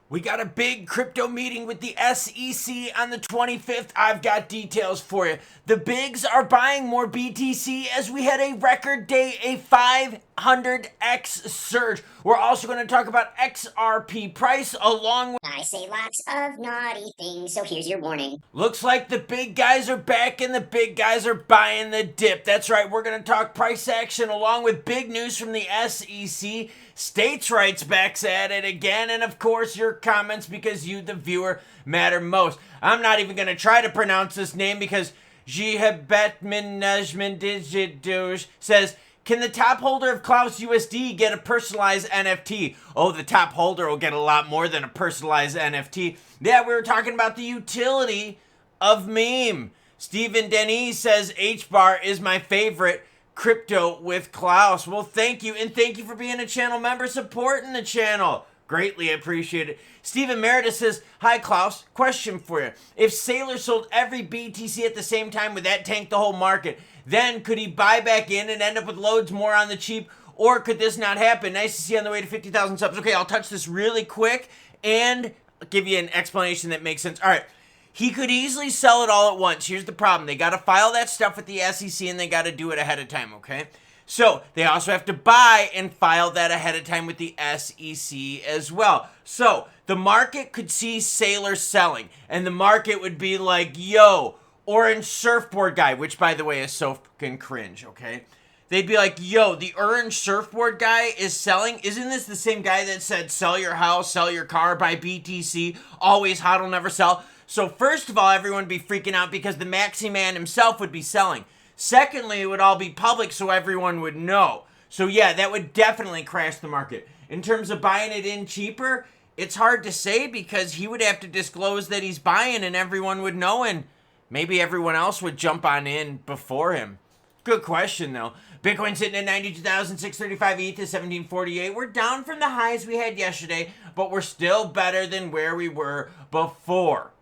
We got a big crypto meeting with the SEC on the 25th. I've got details for you. The bigs are buying more BTC as we had a record day, a 500x surge. We're also going to talk about XRP price along with... I say lots of naughty things, so here's your warning. Looks like the big guys are back and the big guys are buying the dip. That's right, we're going to talk price action along with big news from the SEC. States' rights back's at it again, and of course your comments, because you, the viewer, matter most. I'm not even going to try to pronounce this name because Jihabetmanajmendigidouche says, can the top holder of Klaus USD get a personalized NFT? Oh, the top holder will get a lot more than a personalized NFT. Yeah, we were talking about the utility of meme. Stephen Denis says H-bar is my favorite crypto with Klaus. Well, thank you, and thank you for being a channel member, supporting the channel. Greatly appreciate it. Stephen Meredith says, hi Klaus, question for you. If Saylor sold every BTC at the same time, would that tank the whole market? Then could he buy back in and end up with loads more on the cheap? Or could this not happen? Nice to see on the way to 50,000 subs. Okay, I'll touch this really quick and give you an explanation that makes sense. All right. He could easily sell it all at once. Here's the problem. They got to file that stuff with the SEC and they got to do it ahead of time, okay? So they also have to buy and file that ahead of time with the SEC as well. So the market could see Saylor selling and the market would be like, yo, orange surfboard guy, which by the way is so fucking cringe, okay? They'd be like, yo, the orange surfboard guy is selling. Isn't this the same guy that said sell your house, sell your car, buy BTC, always hodl, never sell? So first of all, everyone would be freaking out because the maxi man himself would be selling. Secondly, it would all be public so everyone would know. So yeah, that would definitely crash the market. In terms of buying it in cheaper, it's hard to say because he would have to disclose that he's buying and everyone would know, and maybe everyone else would jump on in before him. Good question though. Bitcoin sitting at 92,635, ETH is 1748. We're down from the highs we had yesterday, but we're still better than where we were before.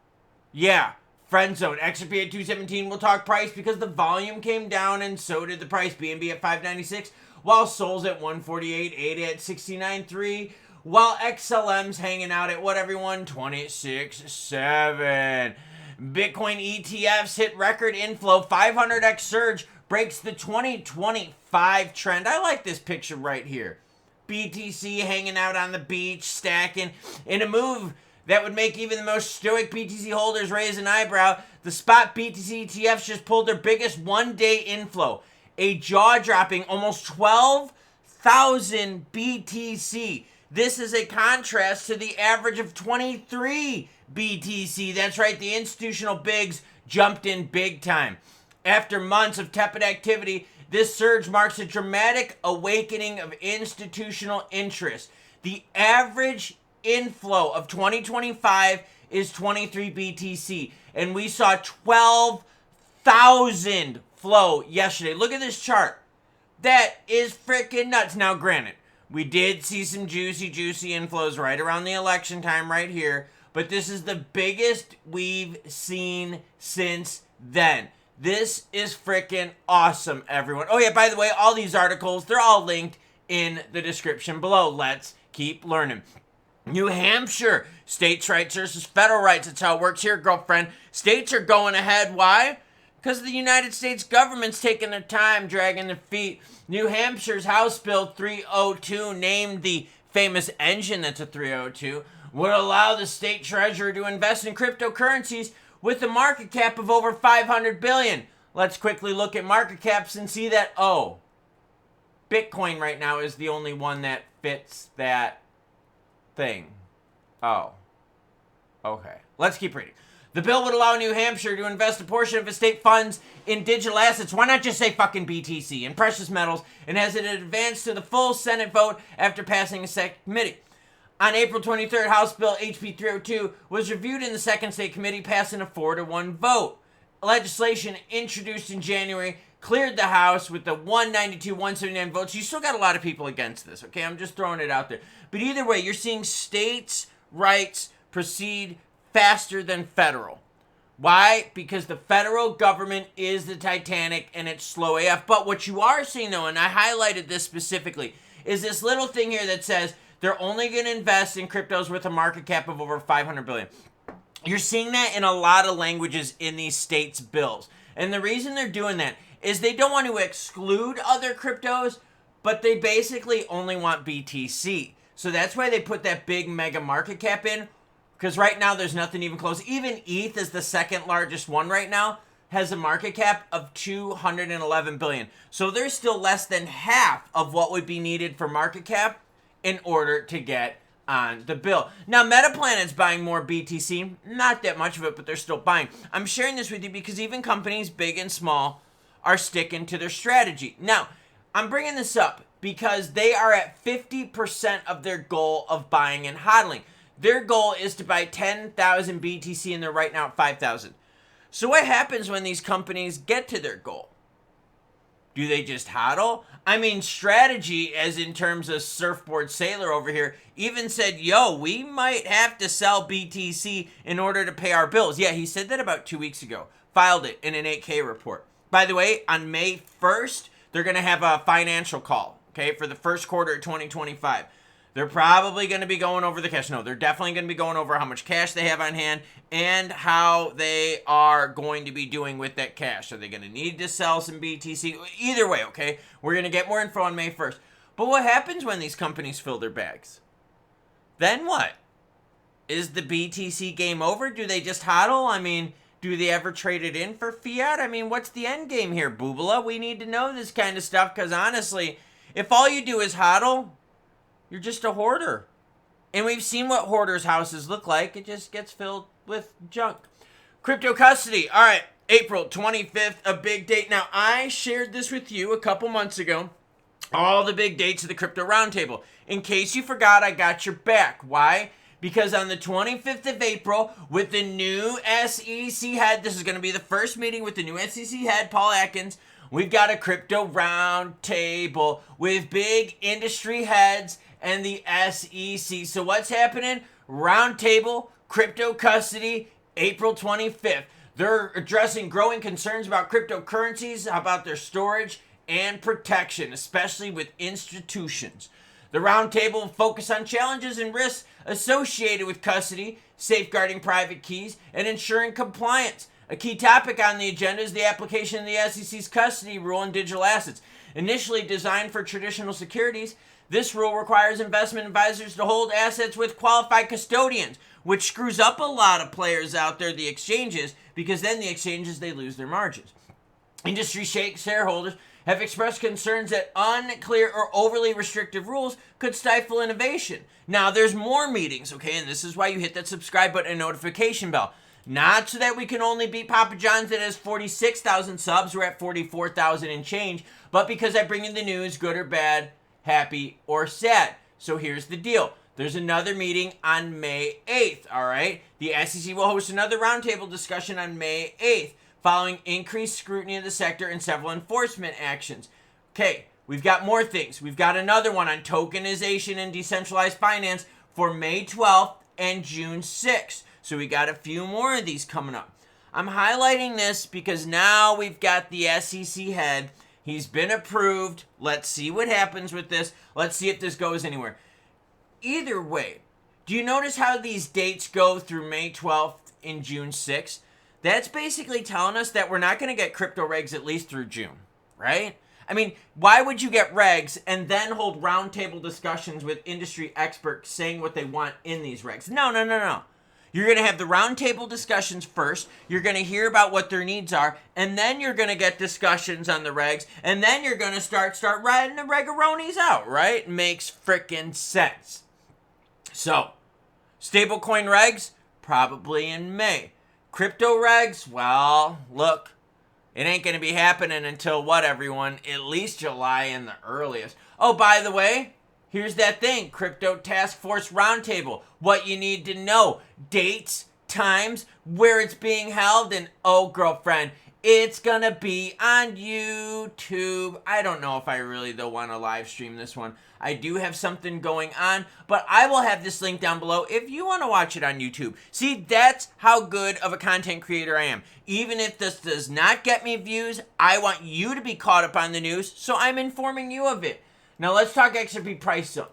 Yeah, friend zone. XRP at 217. We'll talk price because the volume came down and so did the price. BNB at 596, while Sol's at 148, ADA at 69.3, while XLM's hanging out at what, everyone? 26.7. Bitcoin ETFs hit record inflow. 500x surge breaks the 2025 trend. I like this picture right here. BTC hanging out on the beach, stacking in a move that would make even the most stoic BTC holders raise an eyebrow. The spot BTC ETFs just pulled their biggest one-day inflow. A jaw-dropping almost 12,000 BTC. This is a contrast to the average of 23 BTC. That's right, the institutional bigs jumped in big time. After months of tepid activity, this surge marks a dramatic awakening of institutional interest. The average inflow of 2025 is 23 BTC, and we saw 12,000 flow yesterday. Look at this chart. That is freaking nuts. Now, granted, we did see some juicy inflows right around the election time right here, but this is the biggest we've seen since then. This is freaking awesome, everyone. Oh yeah, by the way, all these articles, they're all linked in the description below. Let's keep learning. New Hampshire, states' rights versus federal rights. That's how it works here, girlfriend. States are going ahead. Why? Because the United States government's taking their time, dragging their feet. New Hampshire's House Bill 302, named the famous engine that's a 302, would allow the state treasurer to invest in cryptocurrencies with a market cap of over 500 billion. Let's quickly look at market caps and see that, oh, Bitcoin right now is the only one that fits that thing. Oh. Okay. Let's keep reading. The bill would allow New Hampshire to invest a portion of its state funds in digital assets. Why not just say fucking BTC and precious metals, and has it advanced to the full Senate vote after passing a SEC committee. On April 23rd, House Bill HB 302 was reviewed in the second state committee, passing a 4-1 vote. Legislation introduced in January cleared the House with the 192-179 votes. You still got a lot of people against this, okay? I'm just throwing it out there. But either way, you're seeing states' rights proceed faster than federal. Why? Because the federal government is the Titanic and it's slow AF. But what you are seeing, though, and I highlighted this specifically, is this little thing here that says they're only going to invest in cryptos with a market cap of over 500 billion. You're seeing that in a lot of languages in these states' bills. And the reason they're doing that is they don't want to exclude other cryptos, but they basically only want BTC. So that's why they put that big mega market cap in, because right now there's nothing even close. Even ETH is the second largest one right now, has a market cap of 211 billion. So there's still less than half of what would be needed for market cap in order to get on the bill. Now, Metaplanet's buying more BTC. Not that much of it, but they're still buying. I'm sharing this with you because even companies big and small are sticking to their strategy. Now, I'm bringing this up because they are at 50% of their goal of buying and hodling. Their goal is to buy 10,000 BTC, and they're right now at 5,000. So what happens when these companies get to their goal? Do they just hodl? I mean, strategy, as in terms of Surfboard Sailor over here, even said, yo, we might have to sell BTC in order to pay our bills. Yeah, he said that about 2 weeks ago. Filed it in an 8K report. By the way, on May 1st, they're going to have a financial call, okay, for the first quarter of 2025. They're probably going to be going over the cash. No, they're definitely going to be going over how much cash they have on hand and how they are going to be doing with that cash. Are they going to need to sell some BTC? Either way, okay? We're going to get more info on May 1st. But what happens when these companies fill their bags? Then what? Is the BTC game over? Do they just hodl? I mean, do they ever trade it in for fiat? I mean, what's the end game here, Boobala? We need to know this kind of stuff because honestly, if all you do is hodl, you're just a hoarder. And we've seen what hoarders' houses look like. It just gets filled with junk. Crypto custody. All right, April 25th, a big date. Now, I shared this with you a couple months ago. All the big dates of the Crypto Roundtable. In case you forgot, I got your back. Why? Because on the 25th of April, with the new SEC head, this is going to be the first meeting with the new SEC head, Paul Atkins, we've got a Crypto Roundtable with big industry heads and the SEC. So what's happening? Roundtable, crypto custody, April 25th. They're addressing growing concerns about cryptocurrencies, about their storage and protection, especially with institutions. The roundtable will focus on challenges and risks associated with custody, safeguarding private keys, and ensuring compliance. A key topic on the agenda is the application of the SEC's custody rule in digital assets. Initially designed for traditional securities, this rule requires investment advisors to hold assets with qualified custodians, which screws up a lot of players out there, the exchanges, because then the exchanges, they lose their margins. Industry shareholders have expressed concerns that unclear or overly restrictive rules could stifle innovation. Now, there's more meetings, okay, and this is why you hit that subscribe button and notification bell. Not so that we can only beat Papa John's that has 46,000 subs. We're at 44,000 and change, but because I bring in the news, good or bad, happy or sad. So here's the deal. There's another meeting on May 8th, all right? The SEC will host another roundtable discussion on May 8th, following increased scrutiny of the sector and several enforcement actions. Okay, we've got more things. We've got another one on tokenization and decentralized finance for May 12th and June 6th. So we got a few more of these coming up. I'm highlighting this because now we've got the SEC head. He's been approved. Let's see what happens with this. Let's see if this goes anywhere. Either way, do you notice how these dates go through May 12th and June 6th? That's basically telling us that we're not going to get crypto regs at least through June, right? I mean, why would you get regs and then hold roundtable discussions with industry experts saying what they want in these regs? No. You're going to have the roundtable discussions first. You're going to hear about what their needs are, and then you're going to get discussions on the regs, and then you're going to start riding the regaronis out, right? Makes frickin' sense. So, stablecoin regs, probably in May. Crypto regs, well, look, it ain't going to be happening until what, everyone? At least July in the earliest. Oh, by the way, here's that thing, Crypto Task Force Roundtable. What you need to know, dates, times, where it's being held, and oh, girlfriend, it's gonna be on YouTube. I don't know if I really, though, want to live stream this one. I do have something going on, but I will have this link down below if you want to watch it on YouTube. See, that's how good of a content creator I am. Even if this does not get me views, I want you to be caught up on the news, so I'm informing you of it. Now let's talk XRP price zone.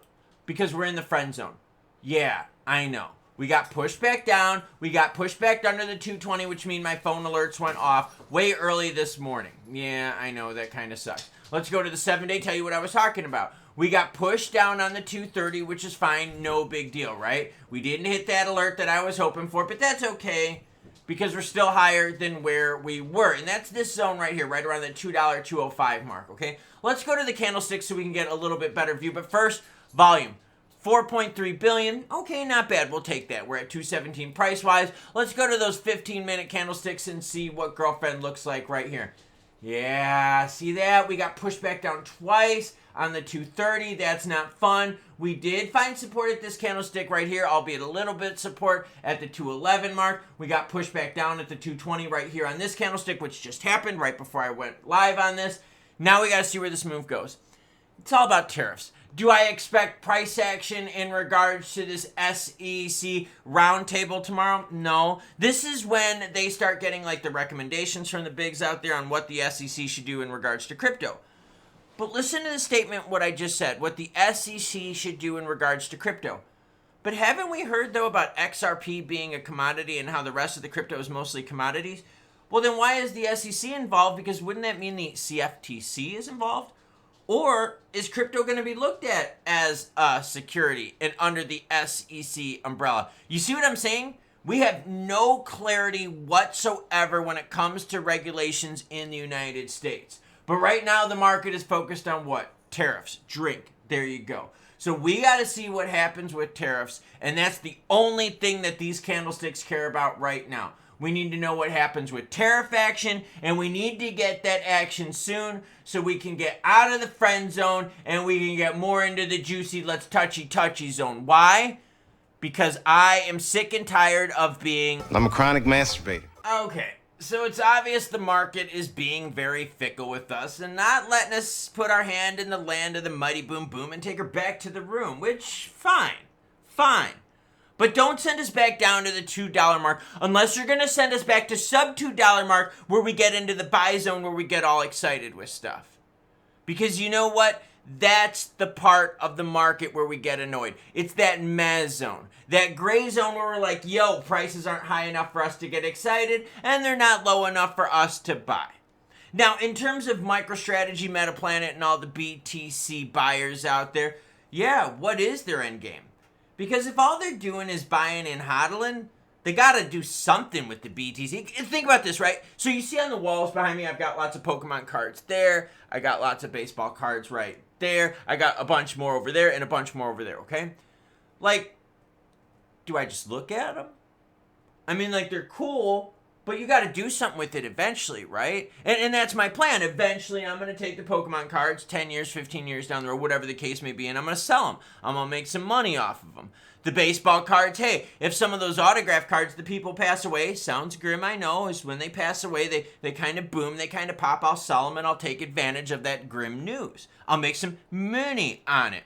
because we're in the friend zone. Yeah, I know. We got pushed back down. We got pushed back under the 220, which means my phone alerts went off way early this morning. Yeah, I know. That kind of sucks. Let's go to the 7-day, tell you what I was talking about. We got pushed down on the 230, which is fine. No big deal, right? We didn't hit that alert that I was hoping for, but that's okay because we're still higher than where we were. And that's this zone right here, right around the $2, 205 mark, okay? Let's go to the candlesticks so we can get a little bit better view. But first, volume. 4.3 billion. Okay, not bad. We'll take that. We're at 217 price-wise. Let's go to those 15-minute candlesticks and see what girlfriend looks like right here. Yeah, see that? We got pushed back down twice on the 230. That's not fun. We did find support at this candlestick right here, albeit a little bit support at the 211 mark. We got pushed back down at the 220 right here on this candlestick, which just happened right before I went live on this. Now we got to see where this move goes. It's all about tariffs. Do I expect price action in regards to this SEC roundtable tomorrow? No. This is when they start getting like the recommendations from the bigs out there on what the SEC should do in regards to crypto. But listen to the statement, what I just said, what the SEC should do in regards to crypto. But haven't we heard, though, about XRP being a commodity and how the rest of the crypto is mostly commodities? Well, then why is the SEC involved? Because wouldn't that mean the CFTC is involved? Or is crypto going to be looked at as a security and under the SEC umbrella? You see what I'm saying? We have no clarity whatsoever when it comes to regulations in the United States. But right now the market is focused on what? Tariffs. Drink. There you go. So we got to see what happens with tariffs, and that's the only thing that these candlesticks care about right now. We need to know what happens with tariff action, and we need to get that action soon so we can get out of the friend zone and we can get more into the juicy, let's touchy zone. Why? Because I am sick and tired of being... I'm a chronic masturbator. Okay, so it's obvious the market is being very fickle with us and not letting us put our hand in the land of the mighty boom boom and take her back to the room, which, fine. But don't send us back down to the $2 mark unless you're going to send us back to sub $2 mark where we get into the buy zone where we get all excited with stuff. Because you know what? That's the part of the market where we get annoyed. It's that meh zone. That gray zone where we're like, yo, prices aren't high enough for us to get excited and they're not low enough for us to buy. Now, in terms of MicroStrategy, MetaPlanet, and all the BTC buyers out there, yeah, what is their end game? Because if all they're doing is buying and hodling, they got to do something with the BTC. Think about this, right? So you see on the walls behind me, I've got lots of Pokemon cards there. I got lots of baseball cards right there. I got a bunch more over there and a bunch more over there, okay? Like, do I just look at them? I mean, like, they're cool, but you got to do something with it eventually, right? And that's my plan. Eventually, I'm going to take the Pokemon cards 10 years, 15 years down the road, whatever the case may be, and I'm going to sell them. I'm going to make some money off of them. The baseball cards, hey, if some of those autograph cards, the people pass away, sounds grim, I know, is when they pass away, they kind of boom, they kind of pop, I'll sell them and I'll take advantage of that grim news. I'll make some money on it,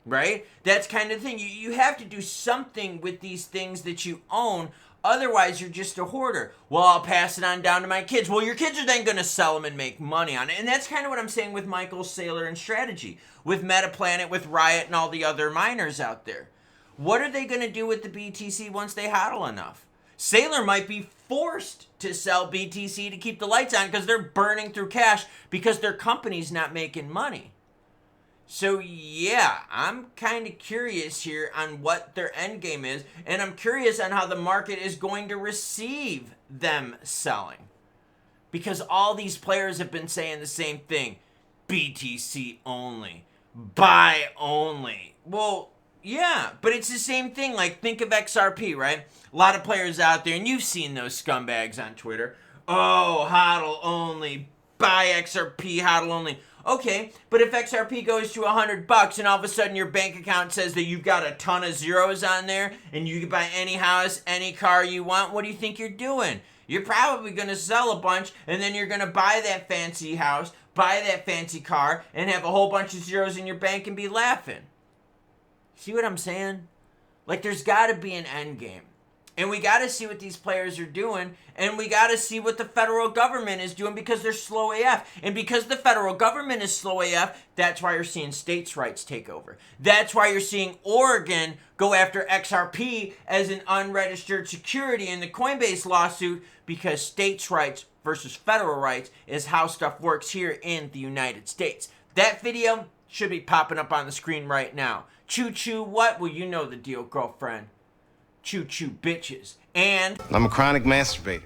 right? That's kind of the thing. You have to do something with these things that you own. Otherwise, you're just a hoarder. Well, I'll pass it on down to my kids. Well, your kids are then going to sell them and make money on it. And that's kind of what I'm saying with Michael Saylor and Strategy, with MetaPlanet, with Riot, and all the other miners out there. What are they going to do with the BTC once they hodl enough? Saylor might be forced to sell BTC to keep the lights on because they're burning through cash because their company's not making money. So yeah, I'm kind of curious here on what their end game is, and I'm curious on how the market is going to receive them selling. Because all these players have been saying the same thing. BTC only. Buy only. Well, yeah, but it's the same thing. Like, think of XRP, right? A lot of players out there, and you've seen those scumbags on Twitter. Oh, hodl only. Buy XRP, hodl only. Okay, but if XRP goes to $100 and all of a sudden your bank account says that you've got a ton of zeros on there and you can buy any house, any car you want, what do you think you're doing? You're probably going to sell a bunch and then you're going to buy that fancy house, buy that fancy car, and have a whole bunch of zeros in your bank and be laughing. See what I'm saying? Like, there's got to be an end game. And we got to see what these players are doing, and we got to see what the federal government is doing, because they're slow AF. And because the federal government is slow AF, that's why you're seeing states' rights take over. That's why you're seeing Oregon go after XRP as an unregistered security in the Coinbase lawsuit, because states' rights versus federal rights is how stuff works here in the United States. That video should be popping up on the screen right now. Choo-choo what? Well, you know the deal, girlfriend. Choo-choo bitches. And I'm a chronic masturbator.